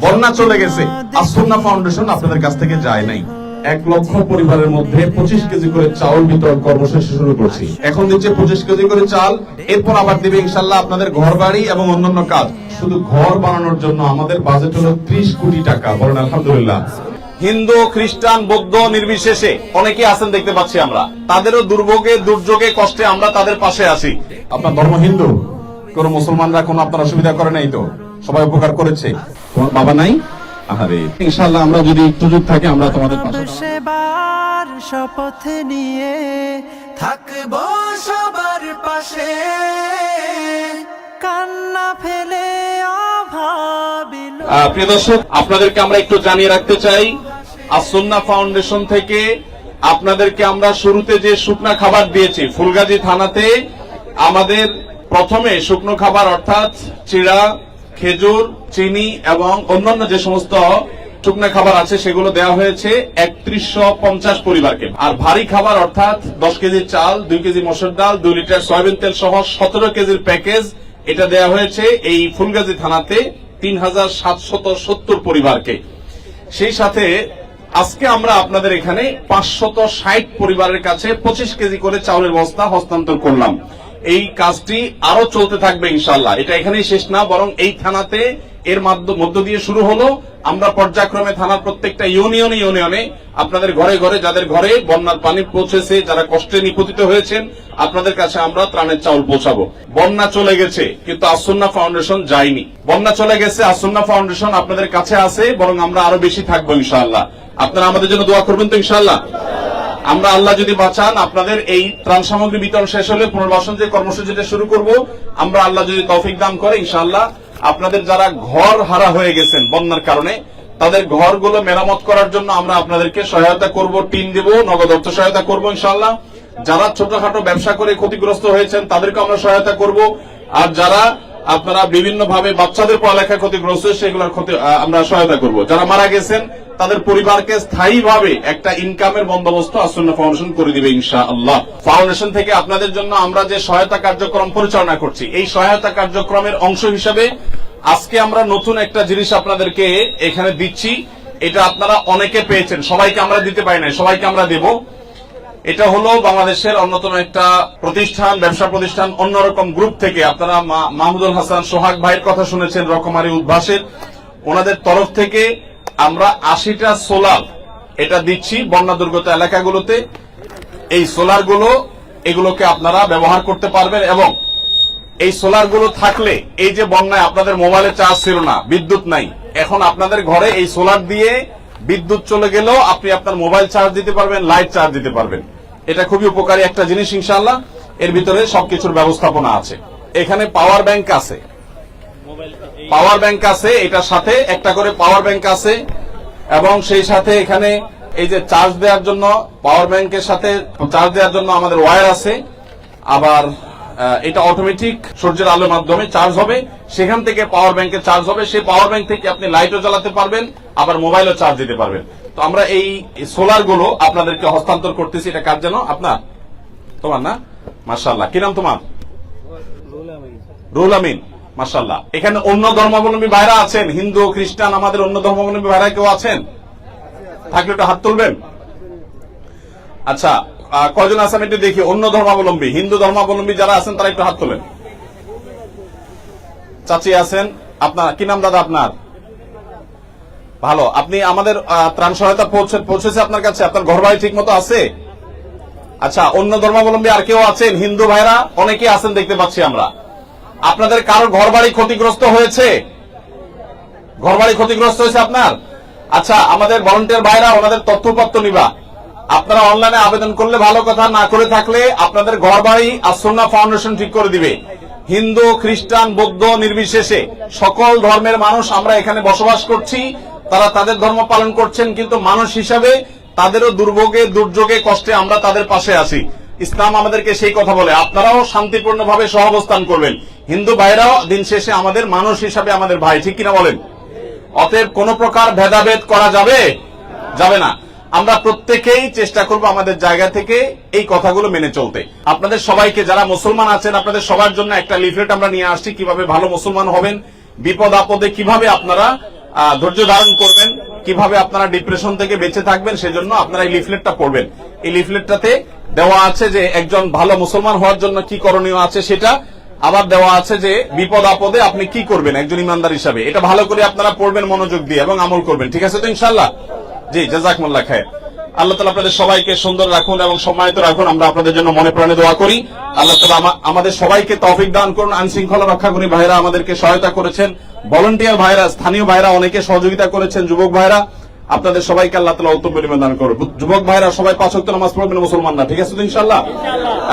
বন্যা চলে গেছে, আস-সুন্নাহ ফাউন্ডেশন আপনাদের কাছ থেকে যায় নাই। 1 লক্ষ পরিবারের মধ্যে 25 কেজি করে চাউল বিতরণ কর্মসূচি শুরু করছি। এখন দিচ্ছে 25 কেজি করে চাল, এরপর আবার দিবে ইনশাআল্লাহ আপনাদের ঘর বাড়ি এবং অন্যান্য কাজ। শুধু ঘর বানানোর জন্য আমাদের বাজেট হলো 30 কোটি টাকা। বলেন আলহামদুলিল্লাহ। হিন্দু, খ্রিস্টান, বৌদ্ধ নির্বিশেষে অনেকে আছেন দেখতে পাচ্ছি আমরা, তাদেরও দুর্ভোগে, দুর্যোগে, কষ্টে আমরা তাদের পাশে আছি। আপনার ধর্ম হিন্দু, কোন মুসলমানরা কোনো আপনার অসুবিধা করে নাই তো? সবাই উপকার করেছে। তোমার বাবা নাই? আরে ইনশাআল্লাহ আমরা যদি সুযোগ থাকে আমরা তোমাদের পাশে সেবার শপথ নিয়ে থাকবো সবার পাশে, কান্না ফেলে অভাবিল। প্রিয় দর্শক, আপনাদেরকে আমরা একটু জানিয়ে রাখতে চাই, আস-সুন্নাহ ফাউন্ডেশন থেকে আপনাদেরকে আমরা শুরুতে যে শুকনা খাবার দিয়েছি, ফুলগাজী থানাতে আমাদের প্রথমে শুকনো খাবার অর্থাৎ চিড়া, খেজুর, চিনি এবং অন্যান্য যে সমস্ত শুকনো খাবার আছে সেগুলো দেওয়া হয়েছে 3150 পরিবারকে। আর ভারী খাবার অর্থাৎ 10 কেজি চাল, 2 কেজি মসুর ডাল, 2 লিটার সয়াবিন তেল সহ 17 কেজির প্যাকেজ, এটা দেওয়া হয়েছে এই ফুলগাজী থানাতে 3770 পরিবারকে। সেই সাথে আজকে আমরা আপনাদের এখানে 560 পরিবারের কাছে 25 কেজি করে চাউলের বস্তা হস্তান্তর করলাম। এই কাজটি আরো চলতে থাকবে ইনশাআল্লাহ। এটা এখানেই শেষ না, বরং এই থানাতে এর মধ্য দিয়ে শুরু হলো। আমরা পর্যায়ক্রমে থানার প্রত্যেকটা ইউনিয়নে আপনাদের ঘরে ঘরে, যাদের ঘরে বন্যার পানি পৌঁছেছে, যারা কষ্টে নিপতিত হয়েছেন, আপনাদের কাছে আমরা ত্রাণের চাউল পৌঁছাবো। বন্যা চলে গেছে কিন্তু আস-সুন্নাহ ফাউন্ডেশন যায়নি। বন্যা চলে গেছে, আস-সুন্নাহ ফাউন্ডেশন আপনাদের কাছে আছে, বরং আমরা আরো বেশি থাকবো ইনশাআল্লাহ। আপনারা আমাদের জন্য দোয়া করবেন তো ইনশাআল্লাহ। আমরা আল্লাহ যদি বাঁচান আপনাদের এই ত্রাণ সামগ্রী বিতরণ শেষ হলে পুনর্বাসন যে কর্মসূচিটা শুরু করব, আমরা আল্লাহ যদি তৌফিক দান করে ইনশাআল্লাহ আপনাদের যারা ঘর হারা হয়ে গেছেন বন্যার কারণে, তাদের ঘরগুলো মেরামত করার জন্য আমরা আপনাদেরকে সহায়তা করব, টিম দেব, নগদ অর্থ সহায়তা করব ইনশাআল্লাহ। যারা ছোটখাটো ব্যবসা করে ক্ষতিগ্রস্ত হয়েছেন তাদেরকে আমরা সহায়তা করব। আর যারা আপনারা বিভিন্ন ভাবে বাচ্চাদের পড়ালেখায় ক্ষতিগ্রস্ত, সেগুলোর আমরা সহায়তা করব। যারা মারা গেছেন তাদের পরিবারকে স্থায়ীভাবে একটা ইনকামের বন্দোবস্ত আস-সুন্নাহ ফাউন্ডেশন করে দিবে ইনশাআল্লাহ। ফাউন্ডেশন থেকে আপনাদের জন্য আমরা যে সহায়তা কার্যক্রম পরিচালনা করছি, এই সহায়তা কার্যক্রমের অংশ হিসাবে আজকে আমরা নতুন একটা জিনিস আপনাদেরকে এখানে দিচ্ছি। এটা আপনারা অনেকে পেয়েছেন, সবাইকে আমরা দিতে পারি না, সবাইকে আমরা দেব। এটা হলো বাংলাদেশের অন্যতম একটা প্রতিষ্ঠান, ব্যবসা প্রতিষ্ঠান, অন্যরকম গ্রুপ থেকে আপনারা মাহমুদুল হাসান সোহাগ ভাইয়ের কথা শুনেছেন, রকমারি উদ্ভাসের, ওনাদের তরফ থেকে আমরা 80টা সোলার এটা দিচ্ছি বন্যা দুর্গত এলাকাগুলোতে। এই সোলার এগুলোকে আপনারা ব্যবহার করতে পারবেন এবং এই সোলার থাকলে এই যে বন্যায় আপনাদের মোবাইলে চার্জ ছিল না, বিদ্যুৎ নাই, এখন আপনাদের ঘরে এই সোলার দিয়ে বিদ্যুৎ চলে গেলেও আপনি আপনার মোবাইল চার্জ দিতে পারবেন, লাইট চার্জ দিতে পারবেন। এটা খুবই উপকারী একটা জিনিস ইনশাআল্লাহ। এর ভিতরে সবকিছুর ব্যবস্থাপনা আছে। এখানে পাওয়ার ব্যাংক আছে, এটার সাথে একটা করে পাওয়ার ব্যাংক আছে এবং সেই সাথে এখানে এই যে চার্জ দেওয়ার জন্য, পাওয়ার ব্যাংকের সাথে চার্জ দেওয়ার জন্য আমাদের ওয়্যার আছে। আবার এটা অটোমেটিক সূর্যের আলোর মাধ্যমে চার্জ হবে, সেখান থেকে পাওয়ার ব্যাংকে চার্জ হবে, সেই পাওয়ার ব্যাংক থেকে আপনি লাইটও জ্বালাতে পারবেন, আবার মোবাইলও চার্জ দিতে পারবেন। তো আমরা এই সোলার আপনাদেরকে হস্তান্তর করতেছি। এটা কার যেন? আপনার? তোমার না? মাশাআল্লাহ। কি নাম তোমার? রুহুল আমিন। মাশাআল্লাহ। এখানে অন্য ধর্মাবলম্বী ভাইরা আছেন, হিন্দু, খ্রিস্টান, আমাদের অন্য ধর্মাবলম্বী ভাইরা কেউ আছেন? থাকলে একটু হাত তুলবেন। আচ্ছা, কয়জন আছেন একটু দেখি? অন্য ধর্মাবলম্বী, হিন্দু ধর্মাবলম্বী যারা আছেন তারা একটু হাত তোলেন। চাচি আছেন। আপনার কি নাম দাদা আপনার? ভালো। আপনি আমাদের ত্রাণ সহায়তা পৌঁছেছে আপনার কাছে? আপনার ঘর বাড়ি ঠিক মতো আছে? আচ্ছা, অন্য ধর্মাবলম্বী আর কেউ আছেন? হিন্দু ভাইরা অনেকে আছেন দেখতে পাচ্ছি আমরা। আপনাদের কারো ঘর বাড়ি ক্ষতিগ্রস্ত হয়েছে? ঘর বাড়ি ক্ষতিগ্রস্ত হয়েছে আপনার? আচ্ছা, আমাদের ভলান্টিয়ার ভাইরা ওনাদের তথ্যপত্র নিবা। আপনারা অনলাইনে আবেদন করলে ভালো কথা, না করে থাকলে আপনাদের ঘর বাড়ি আস-সুন্নাহ ফাউন্ডেশন ঠিক করে দিবে। হিন্দু, খ্রিস্টান, বৌদ্ধ নির্বিশেষে সকল ধর্মের মানুষ আমরা এখানে বসবাস করছি। তারা তাদের ধর্ম পালন করছেন, কিন্তু মানুষ হিসাবে তাদেরও দুর্ভোগে, দুর্যোগে, কষ্টে আমরা তাদের পাশে আছি। ইসলাম আমাদেরকে সেই কথা বলে, আপনারাও শান্তিপূর্ণভাবে সহাবস্থান করবেন। হিন্দু ভাইরাও দিন শেষে আমাদের মানুষ হিসাবে আমাদের ভাই, ঠিক কিনা বলেন? অতএব কোন প্রকার ভেদাভেদ করা যাবে না। আমরা প্রত্যেকেই চেষ্টা করব আমাদের জায়গা থেকে এই কথাগুলো মেনে চলতে। আপনাদের সবাইকে, যারা মুসলমান আছেন, আপনাদের সবার জন্য একটা লিফলেট আমরা নিয়ে আসছি, কিভাবে ভালো মুসলমান হবেন, বিপদ আপদে কিভাবে আপনারা ধৈর্য ধারণ করবেন, কিভাবে আপনারা ডিপ্রেশন থেকে বেঁচে থাকবেন সেজন্য আপনারা এই লিফলেটটা পড়বেন। এই লিফলেটটাতে দেওয়া আছে যে একজন ভালো মুসলমান হওয়ার জন্য কি করণীয় আছে সেটা, আবার দেওয়া আছে যে বিপদ আপদে আপনি কি করবেন একজন ইমানদার হিসাবে। এটা ভালো করে আপনারা পড়বেন মনোযোগ দিয়ে এবং আমল করবেন। ঠিক আছে তো ইনশাআল্লাহ? জি, জাযাকুমুল্লাহ খায়ের। আল্লাহ তাআলা আপনাদের সবাইকে সুন্দর রাখুন এবং সম্মানিত রাখুন। আমরা আপনাদের জন্য মনে প্রাণে দোয়া করি। আল্লাহ তাআলা আমাদের সবাইকে তৌফিক দান করুন। আইন শৃঙ্খলা রক্ষাকারী ভাইরা আমাদেরকে সহায়তা করেছেন, ভলান্টিয়ার ভাইরা, স্থানীয় ভাইরা অনেকে সহযোগিতা করেছেন, যুবক ভাইরা, আপনাদের সবাইকে আল্লাহ তাআলা উত্তম পরিমাণ দান করুন। যুবক ভাইরা সবাই 5 ওয়াক্ত নামাজ পড়বেন মুসলমানরা, ঠিক আছে তো ইনশাআল্লাহ?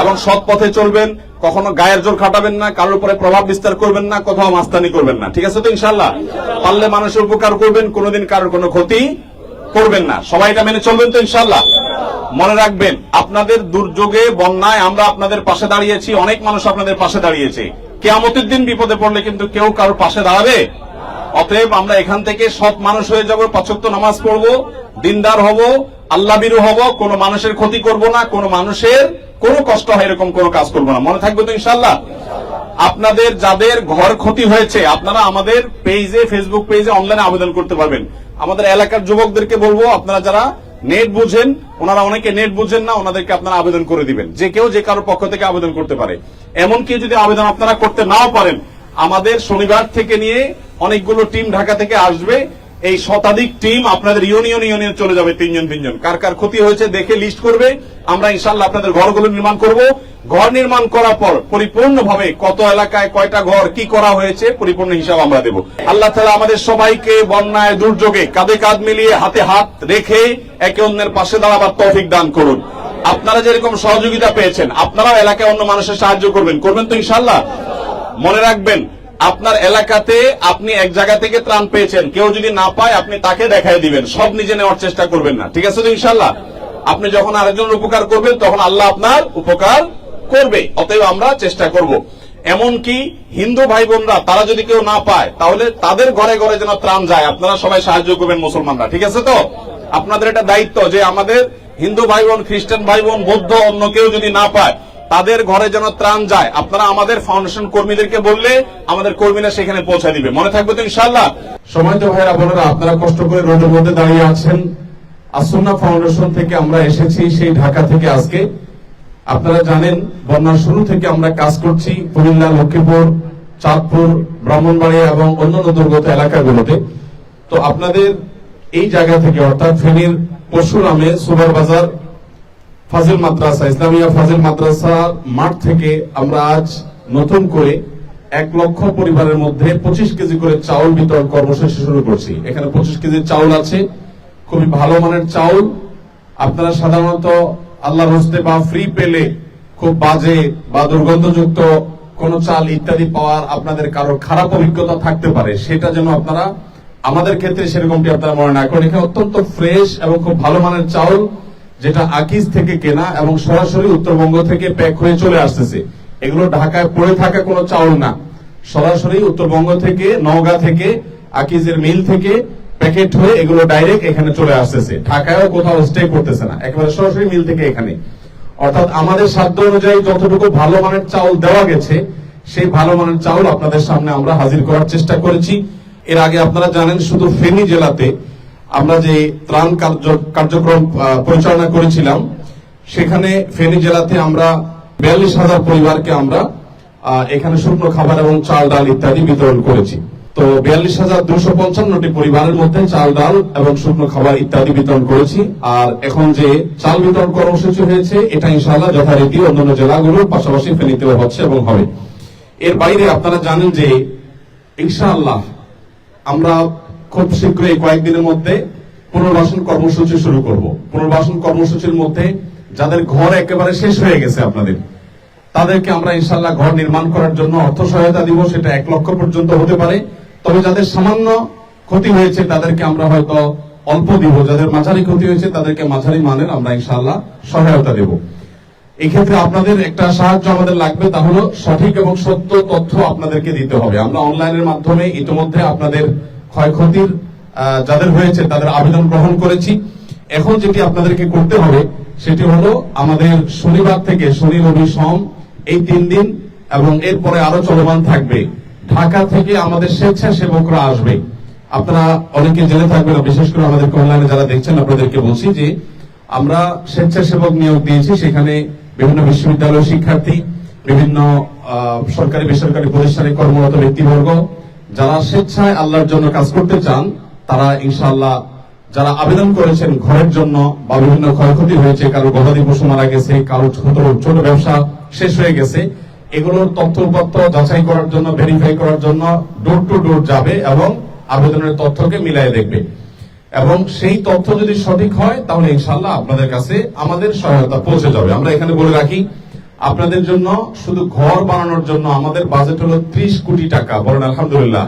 এবং সৎ পথে চলবেন, কখনো গায়ের জোর খাটাবেন না, কারোর উপরে প্রভাব বিস্তার করবেন না, কোথাও মাস্তানি করবেন না, ঠিক আছে তো ইনশাআল্লাহ? পারলে মানুষের উপকার করবেন, কোনোদিন কারোর কোনো ক্ষতি করবেন না। সবাই এটা মেনে চলবেন তো ইনশাআল্লাহ? মনে রাখবেন, আপনাদের দুর্যোগে, বন্যায় আমরা আপনাদের পাশে দাঁড়িয়েছি, অনেক মানুষ আপনাদের পাশে দাঁড়িয়েছে। কিয়ামতের দিন বিপদে পড়লে কিন্তু কেউ কারোর পাশে দাঁড়াবে। অতএব আমরা এখান থেকে সৎ মানুষ হয়ে যাব, 5 ওয়াক্ত নামাজ পড়বো, দিনদার হব, আল্লাহ বিরু হব, কোন মানুষের ক্ষতি করব না, কোন মানুষের কোনো কষ্ট হয় এরকম কোনো কাজ করব না। মনে থাকবে তো ইনশাআল্লাহ? আপনাদের যাদের ঘর ক্ষতি হয়েছে আপনারা আমাদের পেজে, ফেসবুক পেজে অনলাইনে আবেদন করতে পারবেন। আমাদের এলাকার যুবকদেরকে বলবো, আপনারা যারা নেট বুঝেন, ওনারা অনেকে নেট বুঝেন না, ওনাদেরকে আপনারা আবেদন করে দিবেন। যে কেউ যে কারোর পক্ষ থেকে আবেদন করতে পারে। এমনকি যদি আবেদন আপনারা করতে নাও পারেন, আমাদের শনিবার থেকে নিয়ে অনেকগুলো টিম ঢাকা থেকে আসবে। এই শতাধিক টিম আপনাদের ইউনিয়ন চলে যাবে, 3 জন কার কার ক্ষতি হয়েছে দেখে লিস্ট করবে। আমরা ইনশাআল্লাহ আপনাদের ঘরগুলো নির্মাণ করব। ঘর নির্মাণ করার পর পরিপূর্ণভাবে কত এলাকায় কয়টা ঘর কি করা হয়েছে পরিপূর্ণ হিসাব আমরা দেব। আল্লাহ তাআলা আমাদের সবাইকে বন্যায়, দুর্যোগে কাঁধে কাঁধ মিলিয়ে, হাতে হাত রেখে একে অন্যের পাশে দাঁড়াবার তৌফিক দান করুন। আপনারা যেরকম সহযোগিতা পেয়েছেন, আপনারাও এলাকায় অন্য মানুষের সাহায্য করবেন তো ইনশাআল্লাহ? মনে রাখবেন, আপনার এলাকাতে আপনি এক জায়গা থেকে ত্রাণ পেয়েছেন, কেউ যদি না পায় আপনি তাকে দেখায় দিবেন, সব নিজে নেওয়ার চেষ্টা করবেন না, ঠিক আছে তো ইনশাআল্লাহ? আপনি যখন আরেকজনের উপকার করবেন তখন আল্লাহ আপনার উপকার করবে। অতএব আমরা চেষ্টা করব। এমনকি হিন্দু ভাই বোনরা, তারা যদি কেউ না পায় তাহলে তাদের ঘরে ঘরে যেন ত্রাণ যায়, আপনারা সবাই সাহায্য করবেন মুসলমানরা, ঠিক আছে তো? আপনাদের এটা দায়িত্ব যে আমাদের হিন্দু ভাই বোন, খ্রিস্টান ভাই বোন, বৌদ্ধ অন্য কেউ যদি না পায় তাদের ঘরে যেন ত্রাণ যায়। আপনারা আমাদের ফাউন্ডেশন কর্মীদেরকে বললে আমাদের কর্মীরা সেখানে পৌঁছে দিবে। মনে থাকবে তো ইনশাআল্লাহ? সময়ত ভাইরা বোনেরা, আপনারা কষ্ট করে রোদের মধ্যে দাঁড়িয়ে আছেন। আসুন্নাহ ফাউন্ডেশন থেকে আমরা এসেছি সেই ঢাকা থেকে আজকে। আপনারা জানেন বন্যার শুরু থেকে আমরা কাজ করছি কুমিল্লা, লক্ষ্মীপুর, চাঁদপুর, ব্রাহ্মণবাড়িয়া এবং অন্যান্য দুর্গত এলাকাগুলোতে। তো আপনাদের এই জায়গা থেকে, অর্থাৎ ফেনীর পরশুরামে সুপার বাজার ফাজিল মাদ্রাসা, ইসলামিয়া ফাজিল মাদ্রাসা মাঠ থেকে আমরা আজ নতুন করে 1 লক্ষ পরিবারের মধ্যে 25 কেজি করে চাউল বিতরণ কর্মসূচি শুরু করছি। এখানে 25 কেজি চাউল আছে, খুবই ভালো মানের চাউল। আপনারা সাধারণত আল্লাহর হস্তে বা ফ্রি পেলে খুব বাজে বা দুর্গন্ধযুক্ত কোন চাল ইত্যাদি পাওয়ার আপনাদের কারো খারাপ অভিজ্ঞতা থাকতে পারে, সেটা যেন আপনারা আমাদের ক্ষেত্রে সেরকমটি আপনারা মনে না করেন। এখানে অত্যন্ত ফ্রেশ এবং খুব ভালো মানের চাউল, যেটা আকিজ থেকে কেনা এবং সরাসরি উত্তরবঙ্গ থেকে প্যাক হয়ে চলে আসতেছে। এগুলো ঢাকায় পড়ে থাকা কোনো চাউল না, সরাসরি উত্তরবঙ্গ থেকে, নওগাঁ থেকে, আকিজের মিল থেকে প্যাকেট হয়ে এগুলো ডাইরেক্ট এখানে চলে আসতেছে। ঢাকায়ও কোথাও স্টে করতেছে না, একেবারে সরাসরি মিল থেকে এখানে। অর্থাৎ আমাদের সাধ্য অনুযায়ী যতটুকু ভালো মানের চাউল দেওয়া গেছে, সেই ভালো মানের চাউল আপনাদের সামনে আমরা হাজির করার চেষ্টা করেছি। এর আগে আপনারা জানেন শুধু ফেনী জেলাতে আমরা যে ত্রাণ কার্যক্রম পরিচালনা করেছিলাম, সেখানে ফেনী জেলাতে আমরা 42,000 পরিবারকে আমরা এখানে শুকনো খাবার এবং চাল ডাল ইত্যাদি বিতরণ করেছি। তো 42,255টি পরিবারের মধ্যে চাল ডাল এবং শুকনো খাবার ইত্যাদি বিতরণ করেছি। আর এখন যে চাল বিতরণ কর্মসূচি হয়েছে, এটা ইনশাআল্লাহ যথারীতি অন্যান্য জেলাগুলোর পাশাপাশি ফেনীতেও হচ্ছে এবং হবে। এর বাইরে আপনারা জানেন যে ইনশাআল্লাহ আমরা খুব শীঘ্রই কয়েকদিনের মধ্যে পুনর্বাসন কর্মসূচি শুরু করব। পুনর্বাসন কর্মসূচির মধ্যে যাদের ঘর একেবারে শেষ হয়ে গেছে আপনাদের, তাদেরকে আমরা ইনশাআল্লাহ ঘর নির্মাণ করার জন্য অর্থ সহায়তা দিব। সেটা 1 লক্ষ পর্যন্ত হতে পারে। তবে যাদের সামান্য ক্ষতি হয়েছে তাদেরকে আমরা হয়তো অল্প দিব, যাদের মাঝারি ক্ষতি হয়েছে তাদেরকে মাঝারি মানের আমরা ইনশাআল্লাহ সহায়তা দেব। এই ক্ষেত্রে আপনাদের একটা সাহায্য আমাদের লাগবে, তা হলো সঠিক এবং সত্য তথ্য আপনাদেরকে দিতে হবে। আমরা অনলাইনের মাধ্যমে ইতিমধ্যে আপনাদের ক্ষয়ক্ষতির যাদের হয়েছে তাদের আবেদন গ্রহণ করেছি। এখন যেটি আপনাদেরকে করতে হবে সেটি হলো আমাদের শনিবার থেকে, শনি রবি সোম এই 3 দিন এবং এরপরে আরো চলমান থাকবে, ঢাকা থেকে আমাদের স্বেচ্ছাসেবকরা আসবে আপনারা অনেকে জেনে থাকবেন, বিশেষ করে আমাদের অনলাইনে যারা দেখছেন আপনাদেরকে বলছি যে আমরা স্বেচ্ছাসেবক নিয়োগ দিয়েছি। সেখানে বিভিন্ন বিশ্ববিদ্যালয়ের শিক্ষার্থী, বিভিন্ন সরকারি বেসরকারি প্রতিষ্ঠানে কর্মরত ব্যক্তিবর্গ যারা স্বেচ্ছায় আল্লাহর জন্য কাজ করতে চান, তারা ইনশাআল্লাহ যারা আবেদন করেছেন ঘরের জন্য বা বিভিন্ন ক্ষয়ক্ষতি হয়েছে, কারো গবাদি পশু মারা গেছে, কারো ছোট ব্যবসা শেষ হয়ে গেছে, এগুলোর তথ্য উপাত্ত যাচাই করার জন্য, ভেরিফাই করার জন্য ডোর টু ডোর যাবে এবং আবেদনের তথ্যকে মিলাই দেখবে। এবং সেই তথ্য যদি সঠিক হয় তাহলে ইনশাআল্লাহ আপনাদের কাছে আমাদের সহায়তা পৌঁছে যাবে। আমরা এখানে বলে রাখি, আপনাদের জন্য শুধু ঘর বানানোর জন্য আমাদের বাজেট হলো 30 কোটি টাকা। বলেন আলহামদুলিল্লাহ।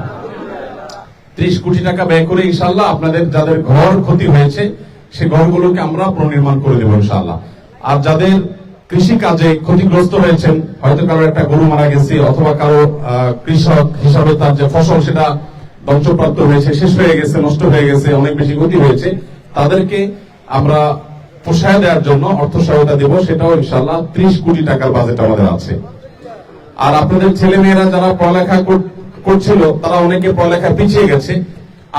30 কোটি টাকা ব্যয় করে ইনশাআল্লাহ আপনাদের যাদের ঘর ক্ষতি হয়েছে সেই ঘরগুলোকে আমরা পুনর্নির্মাণ করে দেবো ইনশাআল্লাহ। আর যাদের কৃষি কাজে ক্ষতিগ্রস্ত হয়েছেন, হয়তো কারো একটা গরু মারা গেছে, অথবা কারো কৃষক হিসাবে তার যে ফসল সেটা ধ্বংসপ্রাপ্ত হয়েছে, শেষ হয়ে গেছে, নষ্ট হয়ে গেছে, অনেক বেশি ক্ষতি হয়েছে, তাদেরকে আমরা পোষায় দেওয়ার জন্য অর্থ সহায়তা দেব। সেটাও ইনশাআল্লাহ 30 কোটি টাকার বাজেট আমাদের আছে। আর আপনাদের ছেলে মেয়েরা যারা পড়ালেখা করছিল, তারা অনেকে পড়ালেখা পিছিয়ে গেছে,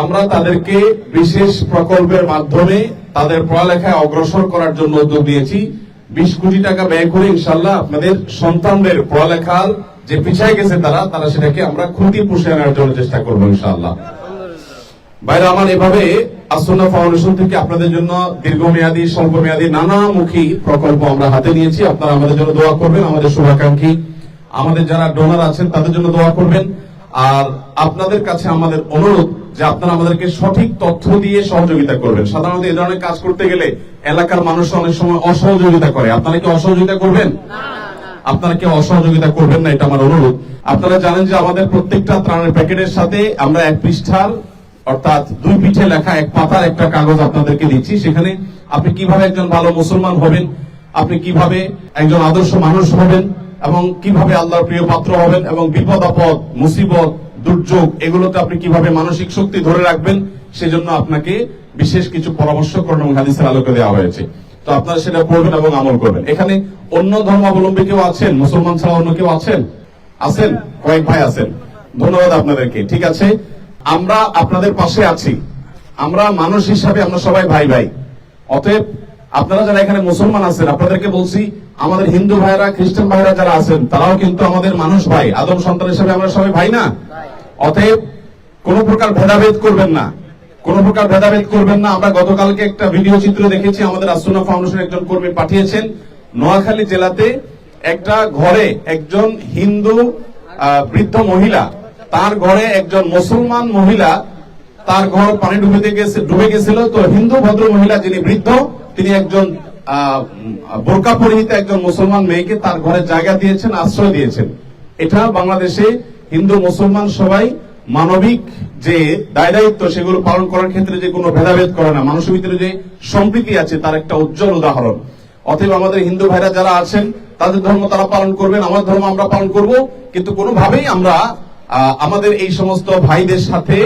আমরা তাদেরকে বিশেষ প্রকল্পের মাধ্যমে তাদের পড়ালেখায় অগ্রসর করার জন্য উদ্যোগ নিয়েছি। 20 কোটি টাকা ব্যয় করে ইনশাআল্লাহ আপনাদের সন্তানদের পড়ালেখার যে পিছিয়ে গেছে তারা সেটাকে আমরা খুঁটি পুষে আনার জন্য চেষ্টা করবো ইনশাআল্লাহ। বাইরে আমার এভাবে আসুন্নাহ ফাউন্ডেশন থেকে আপনাদের জন্য দীর্ঘমেয়াদী, স্বল্পমেয়াদী নানামুখী প্রকল্প আমরা হাতে নিয়েছি। আপনারা আমাদের জন্য দোয়া করবেন, আমাদের শুভাকাঙ্ক্ষী, আমাদের যারা ডোনার আছেন তাদের জন্য দোয়া করবেন। আর আপনাদের কাছে আমাদের অনুরোধ যে আপনারা আমাদেরকে সঠিক তথ্য দিয়ে সহযোগিতা করবেন। সাধারণত এই ধরনের কাজ করতে গেলে এলাকার মানুষ অনেক সময় অসহযোগিতা করে। আপনারা কি অসহযোগিতা করবেন? আপনারা কেউ অসহযোগিতা করবেন না, এটা আমার অনুরোধ। আপনারা জানেন যে আমাদের প্রত্যেকটা ত্রাণের প্যাকেটের সাথে আমরা 1 পৃষ্ঠার অর্থাৎ 2 পিঠে লেখা 1 পাতার একটা কাগজ আপনাদেরকে দিচ্ছি। সেখানে আপনি কিভাবে একজন ভালো মুসলমান হবেন, আপনি কিভাবে একজন আদর্শ মানুষ হবেন, এবং কিভাবে আল্লাহর প্রিয় পাত্র হবেন, এবং বিপদ আপদ, মুসিবত, দুর্যোগ এগুলোতে আপনি কিভাবে মানসিক শক্তি ধরে রাখবেন, সেজন্য আপনাকে বিশেষ কিছু পরামর্শ করণ এবং হাদিসের আলোকে দেওয়া হয়েছে। তো আপনারা সেটা পড়বেন এবং আমল করবেন। এখানে অন্য ধর্মাবলম্বী কেউ আছেন? মুসলমান ছাড়া অন্য কেউ আছেন? আছেন? কয়েক ভাই আছেন, ধন্যবাদ আপনাদেরকে। ঠিক আছে, আমরা আপনাদের পাশে আছি। আমরা মানুষ হিসাবে আমরা সবাই ভাই ভাই। অতএব আপনারা যারা এখানে মুসলমান আছেন, আপনাদেরকে বলছি, আমাদের হিন্দু ভাইরা, খ্রিস্টান ভাইরা যারা আছেন, তারাও কিন্তু আমাদের মানুষ ভাই, আদম সন্তান হিসাবে আমরা সবাই ভাই না? অতএব কোন প্রকার ভেদাভেদ করবেন না, কোন প্রকার ভেদাভেদ করবেন না। আমরা গতকালকে একটা ভিডিও চিত্র দেখেছি, আমাদের আসুন্নাহ ফাউন্ডেশন একজন কর্মী পাঠিয়েছেন। নোয়াখালী জেলাতে একটা ঘরে একজন হিন্দু বৃদ্ধ মহিলা, তার ঘরে একজন মুসলমান মহিলা, তার ঘর পানি ডুবে গেছিল। তো হিন্দু ভদ্র মহিলা যিনি বৃদ্ধ, তিনি একজন বোরকা পরিহিত একজন মুসলমান মেয়েকে তার ঘরে জায়গা দিয়েছেন, আশ্রয় দিয়েছেন। এটা বাংলাদেশে হিন্দু মুসলমান সবাই মানবিক যে দায় দায়িত্ব সেগুলো পালন করার ক্ষেত্রে যে কোনো ভেদাভেদ করে না, মানুষের ভিতরে যে সম্প্রীতি আছে তার একটা উজ্জ্বল উদাহরণ। অতএব আমাদের হিন্দু ভাইরা যারা আছেন, তাদের ধর্ম তারা পালন করবেন, আমার ধর্ম আমরা পালন করব, কিন্তু কোনোভাবেই আমরা আমাদের এই সমস্ত ভাইদের সাথে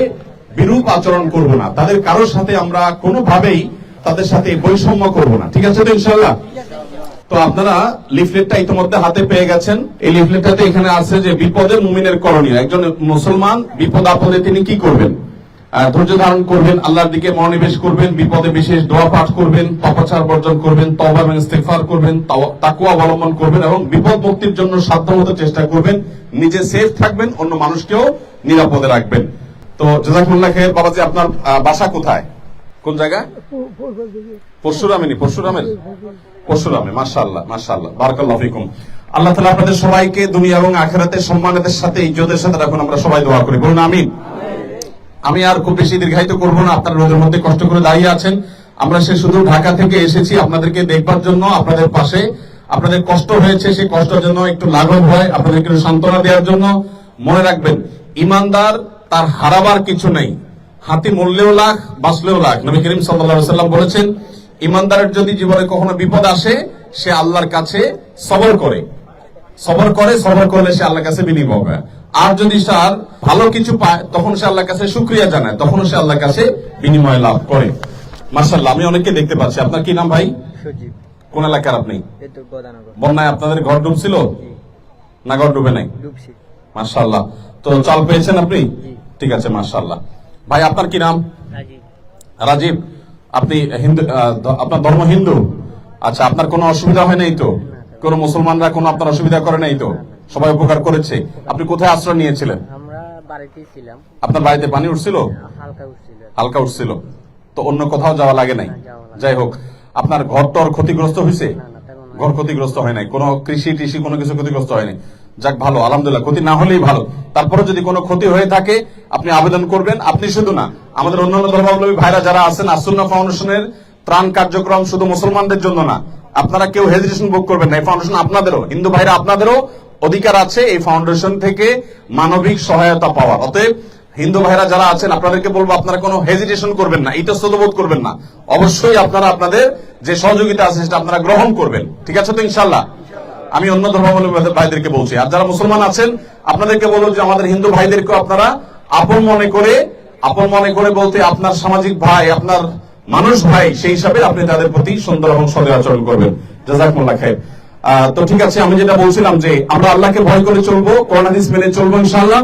বিরূপ আচরণ করব না, তাদের কারোর সাথে আমরা কোনোভাবেই তাদের সাথে বৈষম্য করব না। ঠিক আছে তো ইনশাআল্লাহ? তো আপনারা লিফলেটটা ইতিমধ্যে হাতে পেয়ে গেছেন। এই লিফলেটটাতে এখানে আছে যে বিপদে মুমিনের করণীয়। একজন মুসলমান বিপদ আপদে তিনি কি করবেন? ধৈর্য ধারণ করবেন, আল্লাহর দিকে মনোনিবেশ করবেন, বিপদে বিশেষ দোয়া পাঠ করবেন, পাপাচার বর্জন করবেন, তওবা এবং ইস্তিগফার করবেন, তাকওয়া অবলম্বন করবেন, এবং বিপদ মুক্তির জন্য সাধ্যমতো চেষ্টা করবেন। নিজে সেফ থাকবেন, অন্য মানুষকেও নিরাপদে রাখবেন। তো জাযাকুমুল্লাহ খাইর। বাবাজি, আপনার বাসা কোথায়, কোন জায়গা? পরশুরামে। মাশাআল্লাহ, মাশাআল্লাহ, বারাকাল্লাহু ফিকুম। আল্লাহ তাআলা আপনাদের সবাইকে দুনিয়া এবং আখিরাতে সম্মানের সাথে, ইজ্জতের সাথে রাখুন। আমরা সবাই দোয়া করি, বলুন আমিন। আমি আর খুব বেশি দীর্ঘায়িত করব না, আপনারা রোদের মধ্যে কষ্ট করে দাঁড়িয়ে আছেন। আমরা শুধু ঢাকা থেকে এসেছি আপনাদেরকে দেখবার জন্য, আপনাদের পাশে। আপনাদের কষ্ট হয়েছে, সেই কষ্টের জন্য একটু লাঘব হয়, আপনাদেরকে সান্ত্বনা দেওয়ার জন্য। মনে রাখবেন, ইমানদার তার হারাবার কিছু নেই, হাতি মরলেও লাখ, বাঁচলেও লাখ। নবী করিম সাল্লাল্লাহু আলাইহি ওয়াসাল্লাম বলেছেন, ইমানদারের যদি জীবনে কখনো বিপদ আসে, সে আল্লাহর কাছে সবর করলে সে আল্লাহর কাছে বিনিময় পায়। আর যদি তার ভালো কিছু পায়, তখন সে আল্লাহর কাছে শুকরিয়া জানায়, তখন সে আল্লাহর কাছে বিনিময় লাভ করে। মাশাআল্লাহ, আমি অনেককে দেখতে পাচ্ছি। আপনার কি নাম ভাই? সজীব। কোন এলাকার আপনি? বন্যায় আপনাদের ঘর ডুবছিল না? ঘর ডুবে নাই? মাশাআল্লাহ। তো চাল পেয়েছেন আপনি? ঠিক আছে, মাশাআল্লাহ। ভাই আপনার কি নাম? রাজীব। রাজীব, আপনি হিন্দু, আপনার ধর্ম হিন্দু? আচ্ছা, আপনার কোনো অসুবিধা হয় নাই তো? কোনো মুসলমানরা কোনো আপনার অসুবিধা করে নাই তো? সবাই উপকার করেছে। আপনি কোথায় আশ্রয় নিয়েছিলেন? আমরা বাড়িতেই ছিলাম, আপনার বাড়িতে পানি উঠছিল? হালকা উঠছিল। হালকা উঠছিল তো অন্য কোথাও যাওয়া লাগে নাই? যাই হোক, আপনার ঘর টর ক্ষতিগ্রস্ত হয়েছে? ঘর ক্ষতিগ্রস্ত হয় নাই, কোনো কৃষি টিষি কোনো কিছু ক্ষতিগ্রস্ত হয়নি। যাক, ভালো, আলহামদুলিল্লাহ। ক্ষতি না হলেই ভালো। তারপরে যদি কোনো ক্ষতি হয়ে থাকে আপনি আবেদন করবেন। আপনি শুধু না, আমাদের অন্যান্য ধর্মাবলম্বী ভাইরা যারা আছেন, আসুন্নাহ ফাউন্ডেশনের ত্রাণ কার্যক্রম শুধু মুসলমানদের জন্য না। আপনারা কেউ হেজিটেশন বুক করবেন না, এই ফাউন্ডেশন আপনাদেরও, হিন্দু ভাইরা আপনাদেরও অধিকার আছে এই ফাউন্ডেশন থেকে মানবিক সহায়তা পাওয়ার। অতএব হিন্দু ভাইরা যারা আছেন আপনাদেরকে বলবো, আপনারা কোনো হেজিটেশন করবেন না, ইতস্তত করবেন না। অবশ্যই আপনারা আপনাদের যে সহযোগিতা আছে সেটা আপনারা গ্রহণ করবেন। ঠিক আছে তো ইনশাল্লাহ? আমি অন্য ধর্মাবলম্বী ভাইদেরকে বলছি, আর যারা মুসলমান আছেন আপনাদেরকে বলবো যে আমাদের হিন্দু ভাইদেরকে আপনারা আপন মনে করে বলতে আপনার সামাজিক ভাই, আপনার মানুষ ভাই, সেই হিসাবে আপনি তাদের প্রতি সুন্দর এবং সদয় আচরণ করবেন। জাযাকুমুল্লাহ খাইর। তো ঠিক আছে, আমি যেটা বলছিলাম যে আমরা আল্লাহকে ভয় করে চলবো, কোরআন হাদিস মেনে চলবো ইনশাআল্লাহ।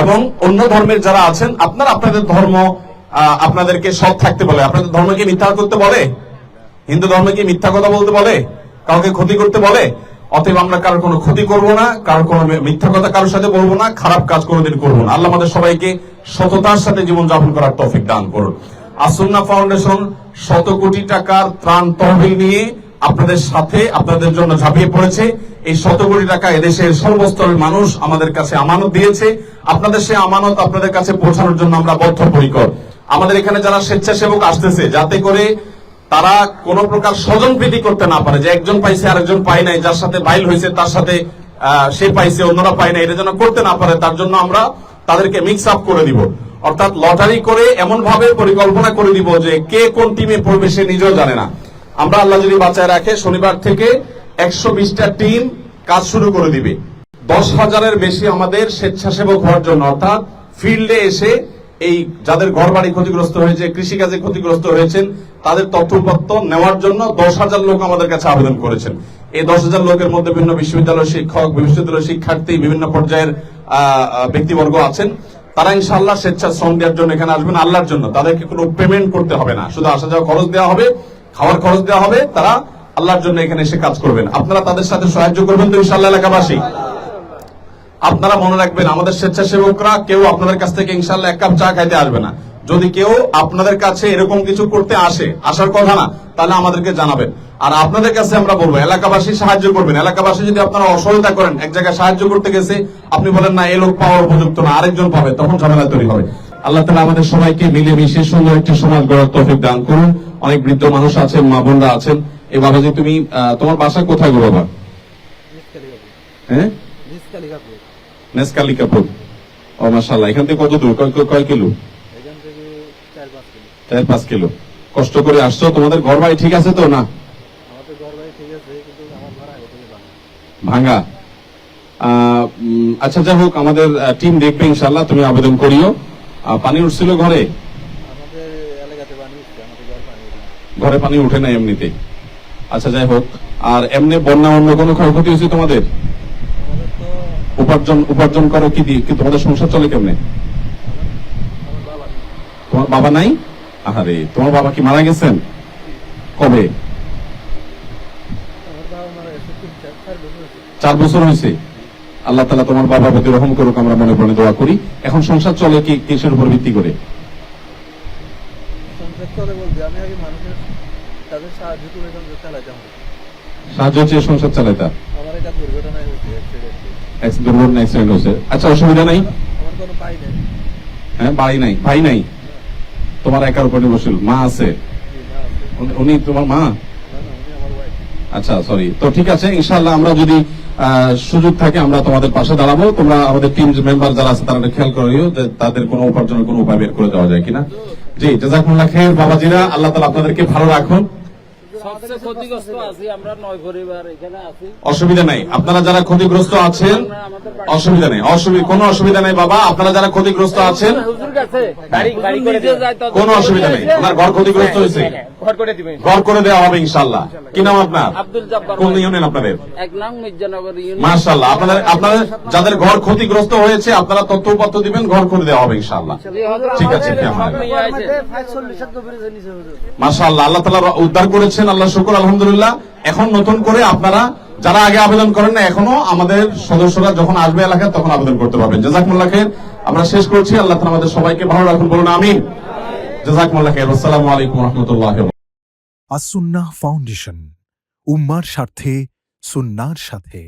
এবং অন্য ধর্মের যারা আছেন আপনারা আপনাদের ধর্ম আপনাদেরকে সৎ থাকতে বলে। আপনাদের ধর্মকে মিথ্যা করতে বলে? হিন্দু ধর্মকে মিথ্যা কথা বলতে বলে? কাউকে ক্ষতি করতে বলে? অতএব আমরা কারোর কোনো ক্ষতি করব না, কারোর কোনো মিথ্যা কথা কারোর সাথে বলবো না, খারাপ কাজ কোনোদিন করবো না। আল্লাহ আমাদের সবাইকে সততার সাথে জীবন যাপন করার তৌফিক দান করুন। আসুন্নাহ ফাউন্ডেশন 100 কোটি টাকার ত্রাণ তহবিল নিয়ে আপনাদের সাথে আপনাদের জন্য ঝাঁপিয়ে পড়েছে। এই 100 কোটি টাকা এদেশের সর্বস্তরের মানুষ আমাদের কাছে আমানত দিয়েছে। আপনাদের সেই আমানত আপনাদের কাছে পৌঁছানোর জন্য আমরা বদ্ধপরিকর। আমাদের এখানে যারা স্বেচ্ছাসেবক আসতেছে, যাতে করে তারা কোন প্রকার স্বজন প্রীতি করতে না পারে, যে একজন পাইছে আরেকজন পায় নাই, যার সাথে বাইল হয়েছে তার সাথে সে পাইছে অন্যরা পায় না, এটা যেন করতে না পারে, তার জন্য আমরা তাদেরকে মিক্স আপ করে দিব। অর্থাৎ লটারি করে এমন ভাবে পরিকল্পনা করে দিব যে কে কোন টিমে পড়বে সে নিজেও জানে না। আমরা আল্লাহ যদি বাঁচায় রাখে শনিবার থেকে 120টা টিম কাজ শুরু করে দিবে। 10,000-এর বেশি আমাদের স্বেচ্ছাসেবক হওয়ার জন্য, অর্থাৎ ফিল্ডে এসে এই যাদের ঘর বাড়ি ক্ষতিগ্রস্ত হয়েছে, কৃষিকাজে ক্ষতিগ্রস্ত হয়েছেন, তাদের তথ্যপত্র নেওয়ার জন্য 10,000 লোক আমাদের কাছে আবেদন করেছেন। এই 10,000 লোকের মধ্যে বিভিন্ন বিশ্ববিদ্যালয়ের শিক্ষক, বিশ্ববিদ্যালয়ের শিক্ষার্থী, বিভিন্ন পর্যায়ের ব্যক্তিবর্গ আছেন। তারা ইনশাআল্লাহ স্বেচ্ছাশ্রম দেওয়ার জন্য এখানে আসবেন আল্লাহর জন্য। তাদেরকে কোনো পেমেন্ট করতে হবে না, শুধু আসা যাওয়া খরচ দেওয়া হবে, খাওয়ার খরচ দেওয়া হবে। তারা আল্লাহর জন্য এখানে এসে কাজ করবেন। আপনারা তাদের সাথে সাহায্য করবেন তো ইনশাআল্লাহ এলাকাবাসী? আপনারা মনে রাখবেন, আমাদের স্বেচ্ছাসেবকরা কেউ আপনাদের কাছ থেকে ইনশাআল্লাহ 1 কাপ চা খাইতে আসবে না। যদি কেউ আপনাদের কাছে এরকম কিছু করতে আসার কথা না, তাহলে আমাদেরকে জানাবেন। আর আপনাদের কাছে আমরা বলবো এলাকাবাসী সাহায্য করবেন। এলাকাবাসী যদি আপনারা অসহায়তা করেন, এক জায়গায় সাহায্য করতে গেছে আপনি বলেন না এই লোক পাওয়ার উপযুক্ত না, আরেকজন পাবে, তখন ঝামেলা তৈরি হবে। আল্লাহ তাআলা আমাদের সবাইকে মিলেমিশে সুন্দর একটি সমাজ গড়ার তৌফিক দান করুন। অনেক বৃদ্ধ মানুষ আছেন, মা বোনরা আছেন। এই বাবাজি, তুমি তোমার বাসা কোথায় গো বাবা? হ্যাঁ, নেসকালিকাপুর। ও মাশাআল্লাহ, এখান থেকে কত দূর? কয় কিলো? 4-5 কিলো। কষ্ট করে আসছো। তোমাদের ঘর বাড়ি ঠিক আছে তো? না, ভাঙা। আচ্ছা, যাই হোক, আমাদের টিম দেখবে ইনশাআল্লাহ। তুমি আবেদন করিও। পানি উঠছিল ঘরে? ঘরে পানি উঠে না এমনিতে? আচ্ছা, যাই হোক। আর এমনি বন্যা অন্য কোনো ক্ষয়ক্ষতি হয়েছে তোমাদের? উপার্জন করো কি দিয়ে? তোমাদের সংসার চলে কেমনে? তোমার বাবা নাই? আহারে, তোমার বাবা কি মারা গেছেন? কবে? 4 বছর হয়েছে। আল্লাহ তাআলা তোমার বাবার প্রতি রহম করুক, আমরা মনে প্রাণে দোয়া করি। এখন সংসার চলে কি কিসের উপর ভিত্তি করে? সাহায্য চেয়ে সংসার চালাইতা? দুর্ঘটনা, অ্যাক্সিডেন্ট হয়েছে। আচ্ছা, অসুবিধা নাই? হ্যাঁ, বাড়ি নাই, ভাই নাই, তোমার একার উপর নির্ভরশীল। মা আছে? উনি তোমার মা? আচ্ছা, সরি। তো ঠিক আছে, ইনশাআল্লাহ আমরা যদি সুযোগ থাকে আমরা তোমাদের পাশে দাঁড়াবো। তোমরা আমাদের টিম মেম্বার যারা আছে তারা খেয়াল করিও যে তাদের কোনো উপার্জনের কোনো উপায় বের করে দেওয়া যায় কিনা। জি, জাযাকুমুল্লাহ খাইর বাবাজিরা। আল্লাহ তাআলা আপনাদেরকে ভালো রাখুন। অসুবিধা নাই, আপনারা যারা ক্ষতিগ্রস্ত আছেন অসুবিধা নেই, কোনো অসুবিধা নেই বাবা। আপনারা যারা ক্ষতিগ্রস্ত আছেন কোনো অসুবিধা নেই। আপনার ঘর ক্ষতিগ্রস্ত হয়েছে, ঘর করে দিবেন। ঘর করে দেওয়া হবে ইনশাআল্লাহ। কি নাম আপনার? আব্দুল জব্বার। কোন ইউনিয়ন আপনাদের? 1 নং মির্জানগর ইউনিয়ন। মাশাআল্লাহ, আপনাদের যাদের ঘর ক্ষতিগ্রস্ত হয়েছে আপনারা তথ্যপত্র দিবেন, ঘর করে দেওয়া হবে ইনশাআল্লাহ। ঠিক আছে, মাশাআল্লাহ, আল্লাহ তাআলা উদ্ধার করেছেন, আল্লাহ শুকর আলহামদুলিল্লাহ। এখন নতুন করে আপনারা যারা আগে আবেদন করেন না, এখনো আমাদের সদস্যরা যখন আসবে এলাকায় তখন আবেদন করতে পারবেন। জাযাকুমুল্লাহ খাইর। আমরা শেষ করছি। আল্লাহ তাআলা আমাদের সবাইকে ভালো রাখুন, বলুন আমিন। জাযাকুমুল্লাহ খাইর। আসসালামু আলাইকুম ওয়া রাহমাতুল্লাহি ওয়া বারাকাতুহু। আসুন্নাহ ফাউন্ডেশন, উম্মার স্বার্থে সুন্নাহর সাথে।